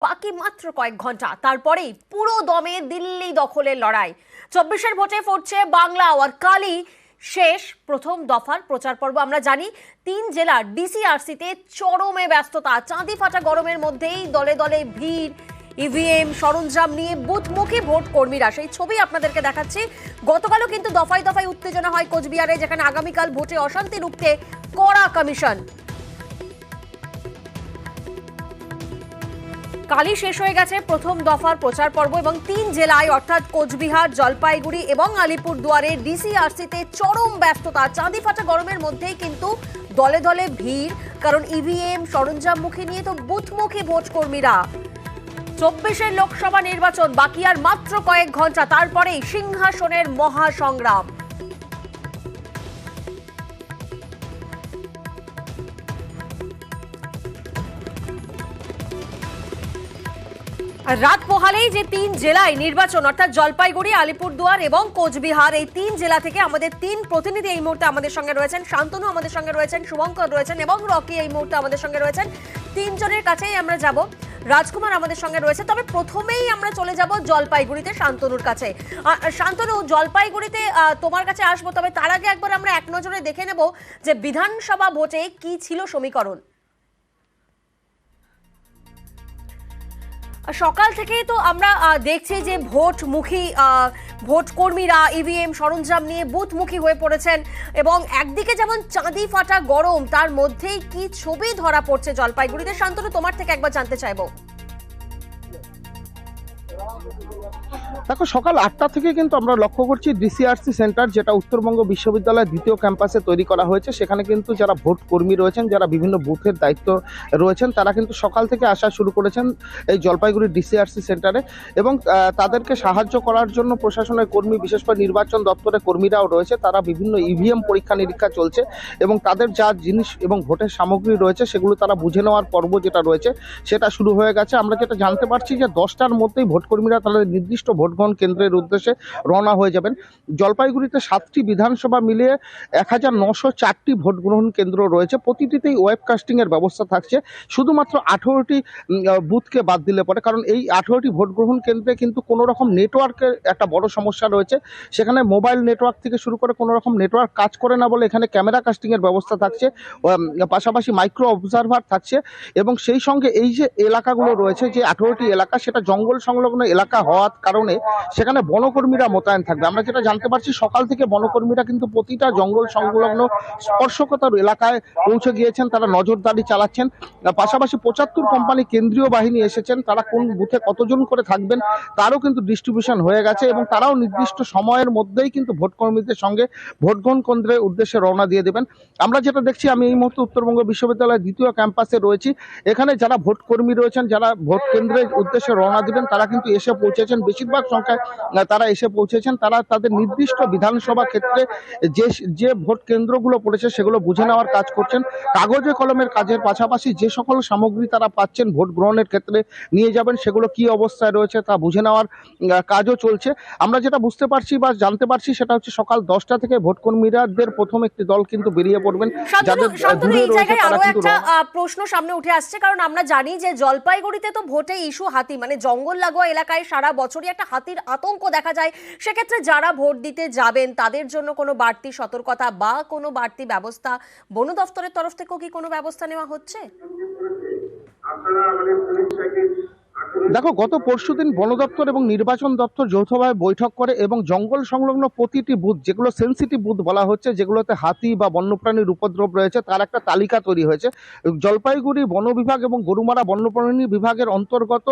বাকি মাত্র কয়েক ঘন্টা, তারপরেই পুরো দমে দিল্লি দখলের লড়াই। 24-এর ভোটে ফুটছে বাংলা, আর কালই শেষ প্রথম দফার প্রচার পর্ব। আমরা জানি 3 জেলার ডিসিআরসিতে চরমে ব্যস্ততা, চাঁদি ফাটা গরমের মধ্যেই দলে দলে ভিড়, ইভিএম সরঞ্জাম নিয়ে বুথমুখী ভোট কর্মীরা। সেই ছবি আপনাদেরকে দেখাচ্ছি। গতকালও কিন্তু দফায় দফায় উত্তেজনা হয় কোচবিহারে, যেখানে আগামীকাল ভোটে অশান্তি রুখতে কড়া কমিশন। কালই শেষ হয়ে গেছে প্রথম দফার প্রচার পর্ব এবং 3 জেলায় অর্থাৎ কোচবিহার, জলপাইগুড়ি এবং আলিপুরদুয়ারে ডিসিআরসিতে চরম ব্যস্ততা। চাঁদি ফাটা গরমের মধ্যেই কিন্তু দলে দলে ভিড়, কারণ ইভিএম সরঞ্জামমুখী নিয়ে তো বুথমুখী ভোট কর্মীরা। 24-এর লোকসভা নির্বাচন বাকি আর মাত্র কয়েক ঘন্টা, তারপরেই সিংহাসনের মহাসংগ্রাম। রাত পোহালেই যে 3 জেলায় নির্বাচন অর্থাৎ জলপাইগুড়ি, আলিপুরদুয়ার এবং কোচবিহার, এই 3 জেলা থেকে আমাদের 3 প্রতিনিধি এই মুহূর্তে আমাদের সঙ্গে রয়েছেন। শান্তনু আমাদের সঙ্গে রয়েছেন, শুভঙ্কর রয়েছেন এবং রকি এই মুহূর্তে আমাদের সঙ্গে রয়েছেন। 3 জনের কাছেই আমরা যাব। রাজকুমার আমাদের সঙ্গে রয়েছে, তবে প্রথমেই আমরা চলে যাব জলপাইগুড়িতে শান্তনুর কাছে। শান্তনু, জলপাইগুড়িতে তোমার কাছে আসবো, তবে তার আগে একবার আমরা এক নজরে দেখে নেব যে বিধানসভা ভোটে কি ছিল সমীকরণ। সকাল থেকেই তো আমরা দেখছি যে ভোটমুখী ভোট কর্মীরা ইভিএম সরঞ্জাম নিয়ে বুথমুখী হয়ে পড়েছেন, এবং একদিকে যেমন চাঁদি ফাটা গরম, তার মধ্যেই কি ছবি ধরা পড়ছে জলপাইগুড়িতে। শান্তনু, তোমার থেকে একবার জানতে চাইবো। দেখো, সকাল 8টা থেকে কিন্তু আমরা লক্ষ্য করছি ডিসিআরসি সেন্টার, যেটা উত্তরবঙ্গ বিশ্ববিদ্যালয়ের 2য় ক্যাম্পাসে তৈরি করা হয়েছে, সেখানে কিন্তু যারা ভোট কর্মী রয়েছেন, যারা বিভিন্ন বুথের দায়িত্ব রয়েছেন, তারা কিন্তু সকাল থেকে আসা শুরু করেছেন এই জলপাইগুড়ি ডিসিআরসি সেন্টারে। এবং তাদেরকে সাহায্য করার জন্য প্রশাসনের কর্মী, বিশেষ করে নির্বাচন দপ্তরের কর্মীরাও রয়েছে। তারা বিভিন্ন ইভিএম পরীক্ষা নিরীক্ষা চলছে এবং তাদের যা জিনিস এবং ভোটের সামগ্রী রয়েছে সেগুলো তারা বুঝে নেওয়ার পর্ব যেটা রয়েছে সেটা শুরু হয়ে গেছে। আমরা যেটা জানতে পারছি যে 10টার মধ্যেই ভোট কর্মীরা তাদের নির্দিষ্ট ভোট কেন্দ্রের উদ্দেশ্যে রওনা হয়ে যাবেন। জলপাইগুড়িতে 7টি বিধানসভা মিলিয়ে 1904টি ভোট গ্রহণ কেন্দ্র রয়েছে। প্রতিটিতেই ওয়েবকাস্টিং এর ব্যবস্থা থাকছে, শুধুমাত্র 18টি বুথকে বাদ দিলে পরে, কারণ এই 18টি ভোট গ্রহণ কেন্দ্রে কিন্তু কোনো রকম নেটওয়ার্কের একটা বড় সমস্যা রয়েছে। সেখানে মোবাইল নেটওয়ার্ক থেকে শুরু করে কোনো রকম নেটওয়ার্ক কাজ করে না বলে এখানে ক্যামেরা কাস্টিং এর ব্যবস্থা থাকছে, পাশাপাশি মাইক্রো অবজারভার থাকছে। এবং সেই সঙ্গে এই যে এলাকাগুলো রয়েছে, যে 18টি এলাকা, সেটা জঙ্গল সংলগ্ন এলাকা হওয়ার কারণে সেখানে বনকর্মীরা মোতায়েন থাকবে। আমরা যেটা জানতে পারছি, সকাল থেকে বনকর্মীরা কিন্তু প্রতিটা জঙ্গল সংলগ্ন স্পর্শকাতর এলাকায় পৌঁছে গিয়েছেন, তারা নজরদারি চালাচ্ছেন। পাশাপাশি 75 কোম্পানি কেন্দ্রীয় বাহিনী এসেছেন, তারা কোন বুথে কতজন করে থাকবেন তারও কিন্তু ডিস্ট্রিবিউশন হয়ে গেছে, এবং তারাও নির্দিষ্ট সময়ের মধ্যেই কিন্তু ভোট কর্মীদের সঙ্গে ভোট গ্রহণ কেন্দ্রের উদ্দেশ্যে রওনা দিয়ে দেবেন। আমরা যেটা দেখছি, আমি এই মুহূর্তে উত্তরবঙ্গ বিশ্ববিদ্যালয়ের 2য় ক্যাম্পাসে রয়েছি। এখানে যারা ভোট কর্মী রয়েছেন, যারা ভোট কেন্দ্রের উদ্দেশ্যে রওনা দিবেন, তারা কিন্তু এসে পৌঁছেছেন। বেশিরভাগ সংখ্যায় তারা এসে পৌঁছেছেন। তারা তাদের নির্দিষ্ট বিধানসভা ক্ষেত্রে যে ভোট কেন্দ্রগুলো পড়েছে সেগুলো বুঝে নেওয়ার কাজ করছেন। কাগজে কলমের কাজের পাশাপাশি যে সকল সামগ্রী তারা পাচ্ছেন ভোট গ্রহণের ক্ষেত্রে নিয়ে যাবেন, সেগুলো কি অবস্থায় রয়েছে তা বুঝে নেওয়ার কাজও চলছে। আমরা যেটা বুঝতে পারছি বা জানতে পারছি, সেটা হচ্ছে সকাল 10টা থেকে ভোট কর্মীদের প্রথম একটি দল কিন্তু বেরিয়ে পড়বেন। প্রশ্ন সামনে উঠে আসছে, কারণ আমরা জানি যে জলপাইগুড়িতে তো ভোটে ইস্যু হাতি, মানে জঙ্গল লাগোয়া এলাকায় সারা বছরই একটা হাতির আতঙ্ক দেখা যায়। সেক্ষেত্রে যারা ভোট দিতে যাবেন তাদের জন্য কোনো বাড়তি সতর্কতা বা কোনো বাড়তি ব্যবস্থা বন দফতরের তরফ থেকেও কি কোনো ব্যবস্থা নেওয়া হচ্ছে? দেখো, গত পরশুদিন বন দপ্তর এবং নির্বাচন দপ্তর যৌথভাবে বৈঠক করে এবং জঙ্গল সংলগ্ন প্রতিটি বুথ, যেগুলো সেন্সিটিভ বুথ বলা হচ্ছে, যেগুলোতে হাতি বা বন্যপ্রাণীর উপদ্রব রয়েছে, তার একটা তালিকা তৈরি হয়েছে। জলপাইগুড়ি বন বিভাগ এবং গরুমারা বন্যপ্রাণী বিভাগের অন্তর্গত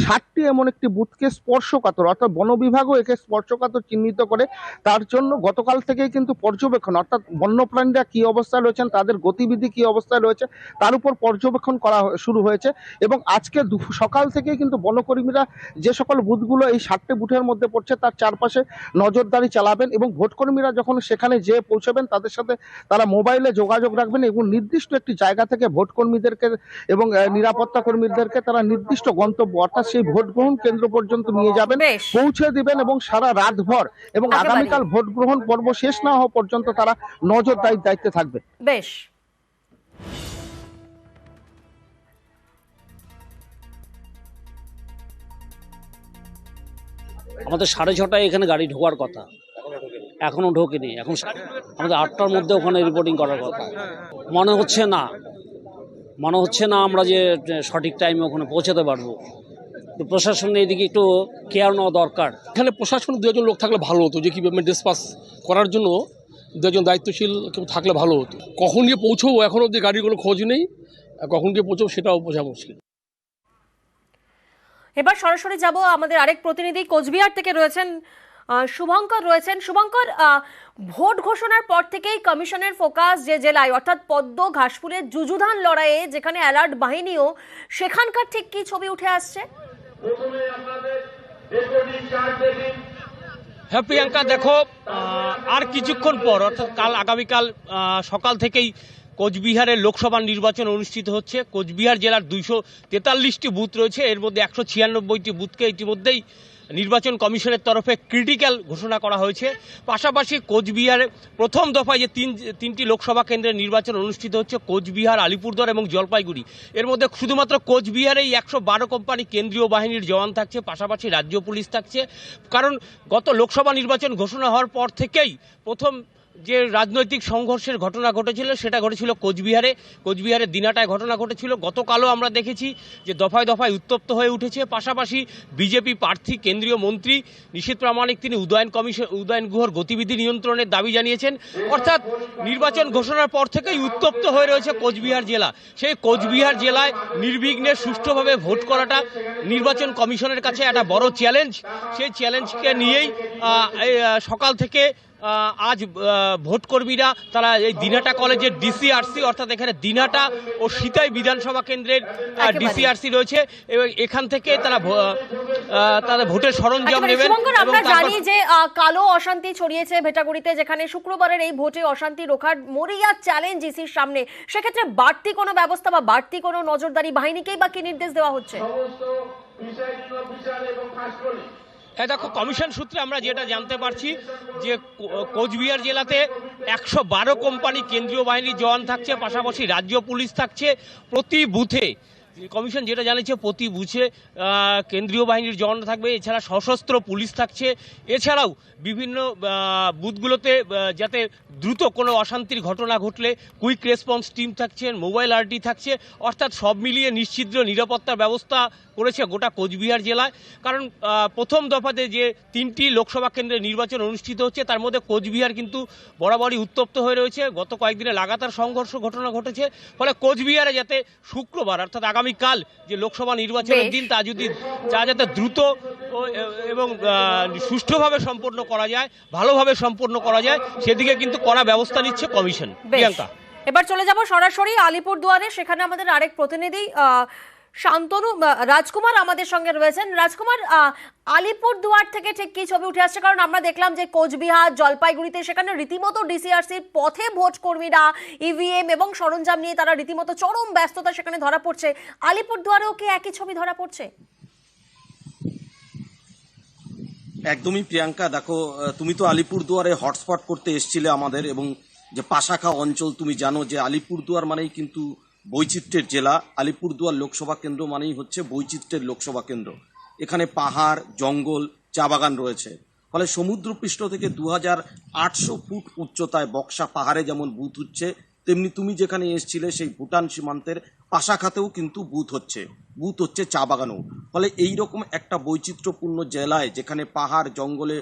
60টি এমন একটি বুথকে স্পর্শকাতর, অর্থাৎ বন বিভাগও একে স্পর্শকাতর চিহ্নিত করে। তার জন্য গতকাল থেকেই কিন্তু পর্যবেক্ষণ, অর্থাৎ বন্যপ্রাণীরা কি অবস্থায় রয়েছেন, তাদের গতিবিধি কি অবস্থায় রয়েছে, তার উপর পর্যবেক্ষণ করা শুরু হয়েছে। এবং আজকে সকাল থেকেই কিন্তু বনকর্মীরা যে সকল বুথগুলো এই 60টি বুথের মধ্যে পড়ছে তার চারপাশে নজরদারি চালাবেন, এবং ভোটকর্মীরা যখন সেখানে যেয়ে পৌঁছবেন তাদের সাথে তারা মোবাইলে যোগাযোগ রাখবেন, এবং নির্দিষ্ট একটি জায়গা থেকে ভোটকর্মীদেরকে এবং নিরাপত্তা কর্মীদেরকে তারা নির্দিষ্ট গন্তব্য, অর্থাৎ সেই ভোট গ্রহণ কেন্দ্র পর্যন্ত নিয়ে যাবেন, পৌঁছে দিবেন, এবং সারা রাতভর এবং আগামীকাল ভোট গ্রহণ পর্ব শেষ না হওয়া পর্যন্ত তারা নজরদারির দায়িত্বে থাকবে। বেশ। আমাদের 6:30 এখানে গাড়ি ঢোকার কথা, এখনো ঢোকেনি। এখন আমাদের 8টার মধ্যে ওখানে রিপোর্টিং করার কথা। মনে হচ্ছে না আমরা যে সঠিক টাইমে ওখানে পৌঁছাতে পারবো। তো প্রশাসনের এদিকে একটু কেয়ার নেওয়া দরকার। এখানে প্রশাসন 2জন লোক থাকলে ভালো হতো, যে কীভাবে ডিসপাস করার জন্য 2জন দায়িত্বশীল কেউ থাকলে ভালো হতো। কখন গিয়ে পৌঁছবো এখনও অবধি গাড়ির কোনো খোঁজ নেই, কখন গিয়ে পৌঁছবো সেটাও বোঝা মুশকিল। এবার সরাসরি যাব, আমাদের আরেক প্রতিনিধি কোচবিহার থেকে রয়েছেন শুভঙ্কর রয়েছেন। শুভঙ্কর, ভোট ঘোষণার পর থেকেই কমিশনের ফোকাস যে জেলায় অর্থাৎ পদ্ম ঘাসফুলের যুযুধান লড়াইয়ে, যেখানে অ্যালার্ট বাহিনীও, সেখানকার ঠিক কি ছবি উঠে আসছে? হ্যাঁ প্রিয়াঙ্কা, দেখো আর কিছুক্ষণ পর অর্থাৎ আগামীকাল সকাল থেকেই কোচবিহারের লোকসভা নির্বাচন অনুষ্ঠিত হচ্ছে। কোচবিহার জেলার 243টি বুথ রয়েছে, এর মধ্যে 196টি বুথকে ইতিমধ্যেই নির্বাচন কমিশনের তরফে ক্রিটিক্যাল ঘোষণা করা হয়েছে। পাশাপাশি কোচবিহারে প্রথম দফায় যে তিনটি লোকসভা কেন্দ্রের নির্বাচন অনুষ্ঠিত হচ্ছে, কোচবিহার, আলিপুরদুয়ার এবং জলপাইগুড়ি, এর মধ্যে শুধুমাত্র কোচবিহারেই 112 কোম্পানি কেন্দ্রীয় বাহিনীর জওয়ান থাকছে, পাশাপাশি রাজ্য পুলিশ থাকছে। কারণ গত লোকসভা নির্বাচন ঘোষণা হওয়ার পর থেকেই প্রথম যে রাজনৈতিক সংঘর্ষের ঘটনা ঘটেছিল সেটা ঘটেছিল কোচবিহারের দিনাটায় ঘটনা ঘটেছিল। গতকালও আমরা দেখেছি যে দফায় দফায় উত্তপ্ত হয়ে উঠেছে। পাশাপাশি বিজেপি প্রার্থী কেন্দ্রীয় মন্ত্রী নিশীথ প্রামাণিক তিনি উদয়ন গুহর গতিবিধি নিয়ন্ত্রণের দাবি জানিয়েছেন। অর্থাৎ নির্বাচন ঘোষণার পর থেকেই উত্তপ্ত হয়ে রয়েছে কোচবিহার জেলা। সেই কোচবিহার জেলায় নির্বিঘ্নে সুষ্ঠুভাবে ভোট করাটা নির্বাচন কমিশনের কাছে একটা বড় চ্যালেঞ্জ। সেই চ্যালেঞ্জকে নিয়েই সকাল থেকে আজ ভোটকর্মীরা তারা এই দিনাটা কলেজের ডিসিআরসি অর্থাৎ এখানে দিনাটা ও সিতাই বিধানসভা কেন্দ্রের ডিসিআরসি রয়েছে এবং এখান থেকে তারা ভোটের সরঞ্জাম নেবেন। আমরা জানি যে কালো অশান্তি ছড়িয়েছে ভেটাগুড়িতে, যেখানে শুক্রবারের এই ভোটে অশান্তি রোখার মরিয়া চ্যালেঞ্জ ইসির সামনে। সেক্ষেত্রে বাড়তি কোনো ব্যবস্থা বা বাড়তি কোনো নজরদারি বাহিনীকেই বা কি নির্দেশ দেওয়া হচ্ছে? দেখো, কমিশন সূত্রে আমরা যেটা জানতে পারছি যে কোচবিহার জেলাতে 112 কোম্পানি কেন্দ্রীয় বাহিনীর জওয়ান থাকছে, পাশাপাশি রাজ্য পুলিশ থাকছে। প্রতি বুথে কমিশন যেটা জানিয়েছে প্রতি বুথে কেন্দ্রীয় বাহিনীর জওয়ান থাকবে, এছাড়া সশস্ত্র পুলিশ থাকছে। এছাড়াও বিভিন্ন বুথগুলোতে যাতে দ্রুত কোনো অশান্তির ঘটনা ঘটলে কুইক রেসপন্স টিম থাকছে, মোবাইল আরটি থাকছে। অর্থাৎ সব মিলিয়ে নিশ্চিদ্র নিরাপত্তার ব্যবস্থা করেছে গোটা কোচবিহার জেলায়। কারণ প্রথম দফাতে যে 3টি লোকসভা কেন্দ্রের নির্বাচন অনুষ্ঠিত হচ্ছে তার মধ্যে কোচবিহার কিন্তু বরাবরই উত্তপ্ত হয়ে রয়েছে। গত কয়েকদিনে লাগাতার সংঘর্ষ ঘটনা ঘটেছে। ফলে কোচবিহারে যাতে শুক্রবার অর্থাৎ আগামীকাল যে লোকসভা নির্বাচনের দিন তা যাতে দ্রুত এবং সুষ্ঠুভাবে সম্পন্ন করা যায়, ভালোভাবে সম্পন্ন করা যায়, সেদিকে কিন্তু কড়া ব্যবস্থা নিচ্ছে কমিশন। প্রিয়াঙ্কা, এবার চলে যাব সরাসরি আলিপুরদুয়ারে। সেখানে আমাদের আরেক প্রতিনিধি শান্তনু রাজকুমার আমাদের সঙ্গে রয়েছেন। রাজকুমার, আলিপুরদুয়ার থেকে ঠিক কি ছবি উঠে আসছে? কারণ আমরা দেখলাম যে কোচবিহার, জলপাইগুড়িতে সেখানে রীতিমতো ডিসিআরসির পথে ভোট কর্মীরা ইভিএম এবং সরঞ্জাম নিয়ে তারা রীতিমতো চরম ব্যস্ততা সেখানে ধরা পড়ছে। আলিপুরদুয়ারেও কি একই ছবি ধরা পড়ছে? একদমই প্রিয়াঙ্কা, দেখো তুমি তো আলিপুরদুয়ারে হটস্পট করতে এসেছিলে আমাদের, এবং যে পাশাখা অঞ্চল তুমি জানো যে আলিপুরদুয়ার মানেই কিন্তু বৈচিত্র্যের জেলা। আলিপুরদুয়ার লোকসভা কেন্দ্র মানেই হচ্ছে বৈচিত্র্যের লোকসভা কেন্দ্র। এখানে পাহাড়, জঙ্গল, চা বাগান রয়েছে। ফলে সমুদ্রপৃষ্ঠ থেকে 2800 ফুট উচ্চতায় বক্সা পাহাড়ে যেমন বুথ হচ্ছে, তেমনি তুমি যেখানে এসেছিলে সেই ভুটান সীমান্তের পাশাখাতেও কিন্তু বুথ হচ্ছে চা বাগানেও। ফলে এইরকম একটা বৈচিত্র্যপূর্ণ জেলায় যেখানে পাহাড় জঙ্গলে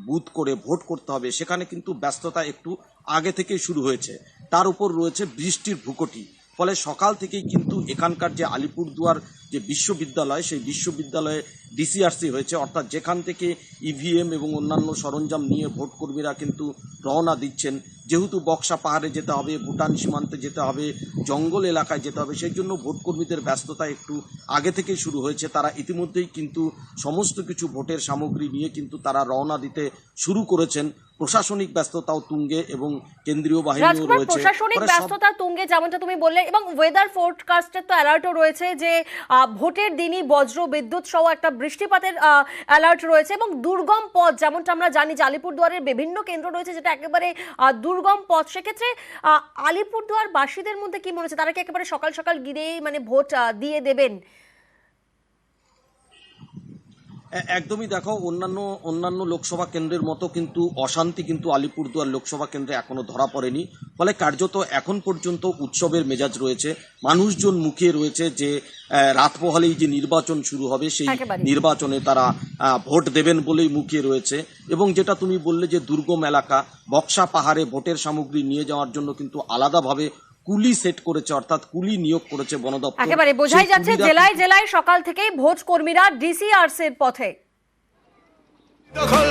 বুথ করে ভোট করতে হবে, সেখানে কিন্তু ব্যস্ততা একটু আগে থেকেই শুরু হয়েছে। তার উপর রয়েছে বৃষ্টির ভূকটি। ফলে সকাল থেকেই কিন্তু এখানকার যে আলিপুরদুয়ার যে বিশ্ববিদ্যালয়, সেই বিশ্ববিদ্যালয়ে ডিসিআরসি হয়েছে, অর্থাৎ যেখান থেকে ইভিএম এবং অন্যান্য সরঞ্জাম নিয়ে ভোটকর্মীরা কিন্তু রওনা দিচ্ছেন। যেহেতু বক্সা পাহাড়ে যেতে হবে, ভুটান সীমান্তে যেতে হবে, জঙ্গল এলাকায় যেতে হবে, সেই জন্য ভোটকর্মীদের ব্যস্ততা একটু আগে থেকেই শুরু হয়েছে। তারা ইতিমধ্যেই কিন্তু সমস্ত কিছু ভোটের সামগ্রী নিয়ে কিন্তু তারা রওনা দিতে শুরু করেছেন। প্রশাসনিক ব্যস্ততাও তুঙ্গে এবং কেন্দ্রীয় বাহিনীও রয়েছে। প্রশাসনিক ব্যস্ততা তুঙ্গে যেমনটা তুমি বললে, এবং ওয়েদার ফোরকাস্টের তো অ্যালার্টও রয়েছে যে ভোটের দিনই বজ্র বিদ্যুৎ সহ একটা বৃষ্টিপাতের অ্যালার্ট রয়েছে। এবং দুর্গম পথ, যেমনটা আমরা জানি যে আলিপুরদুয়ারের বিভিন্ন কেন্দ্র রয়েছে যেটা একেবারে দুর্গম পথ। সেক্ষেত্রে আলিপুরদুয়ার বাসীদের মধ্যে কি মনে হচ্ছে, তারা কি একেবারে সকাল সকাল গিয়ে মানে ভোট দিয়ে দেবেন? একদমই দেখো, অন্যান্য লোকসভা কেন্দ্রের মতো কিন্তু অশান্তি কিন্তু আলিপুরদুয়ার লোকসভা কেন্দ্রে এখনো ধরা পড়েনি। ফলে কার্যত এখন পর্যন্ত উৎসবের মেজাজ রয়েছে, মানুষজন মুখে রয়েছে যে রাত পোহালেই যে নির্বাচন শুরু হবে সেই একেবারেই। নির্বাচনে তারা ভোট দেবেন বলেই মুখে রয়েছে। এবং যেটা তুমি বললে যে দুর্গম এলাকা বক্সা পাহাড়ে ভোটের সামগ্রী নিয়ে যাওয়ার জন্য কিন্তু আলাদাভাবে কুলি সেট করেছে, অর্থাৎ কুলি নিয়োগ করেছে বন দপ্তর। একেবারে বোঝাই সেই যাচ্ছে কুলিরা জেলায় জেলায় সকাল থেকেই ভোট কর্মীরা ডিসিআরসির পথে।